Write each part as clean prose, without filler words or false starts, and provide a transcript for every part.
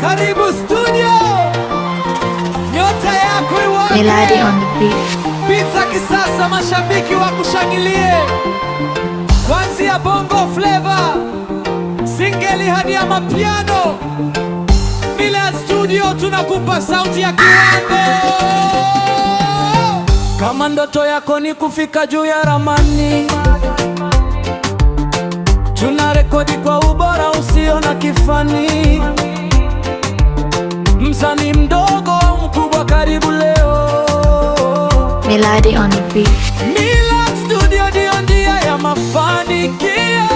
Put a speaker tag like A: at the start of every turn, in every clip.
A: Karibu studio, nyota yako iwaje.
B: Milady on the beat.
A: Pizza kisasa, mashabiki wa kushangilie, kwanzia bongo flavor, singeli hadi ya mapiano. Milady studio tunakupa sauti ya kiwango. Kama ndoto yako ni kufika juu ya ramani, tuna rekodi kwa ubora usio na kifani. Msanii mdogo au mkubwa, karibu leo.
B: Milady on the beat.
A: Milady studio ndio njia ya mafanikio.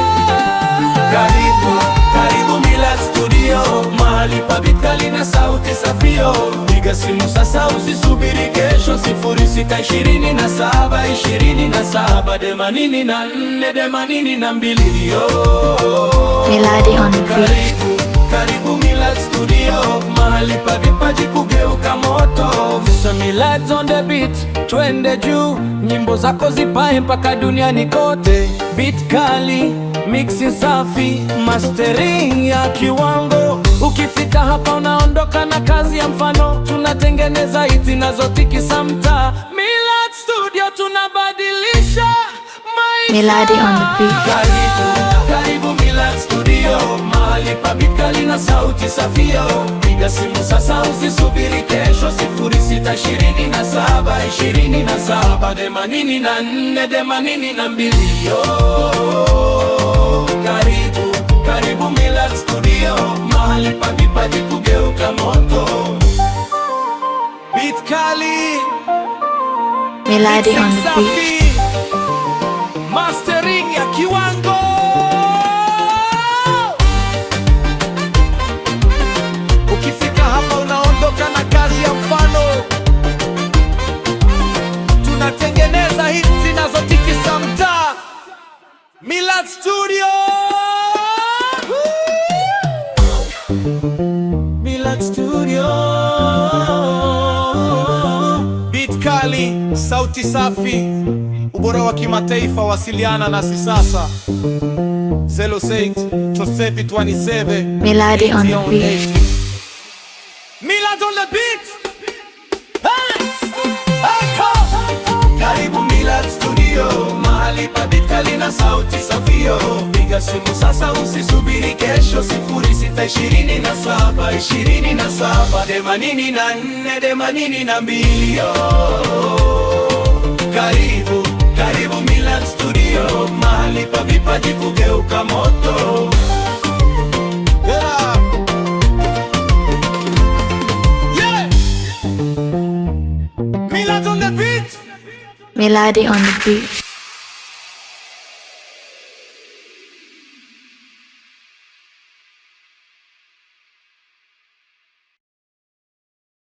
A: Karibu Milady studio, mahali pa beat kali na sauti safio. Piga simu sasa, usisubiri kesho. 0627 27 84
B: Milady on the beat.
A: Karibu Milady studio, mahali pa vipaji kugeuka moto. Milady on the beat, twende juu, nyimbo zako zipae mpaka duniani kote. Beat kali, mixing safi, mastering ya kiwango. Ukifika hapa unaondoka na kazi ya mfano. Tunatengeneza hits zinazotikisa mtaa. Milady studio tunabadilisha maisha.
B: Milady on the beat.
A: Karibu Milady studio, mahali pa beat kali na sauti safio. Piga simu sasa, usisubiri kesho. 0627 27 84 Karibu Milady studio, mahali pa vipaji kugeuka moto. Beat kali,
B: Milady on the beat.
A: mastering ya kiwango. Ukifika hapa unaondoka na kazi ya mfano. Tunatengeneza hits zinazotikisa mtaa. Milady studio. Milady studio. Beat kali, sauti safi, ubora wa kimataifa. Wasiliana nasi sasa 06 27
B: Milady on the beat.
A: Milady on the beat. Karibu Milady studio, mahali pa beat kali na sauti safio. Piga simu sasa, usisubiri kesho. 0627 27 84 Karibu Milady studio, mahali pa vipaji kugeuka moto. Milady on the beat.
B: Milady on the beat.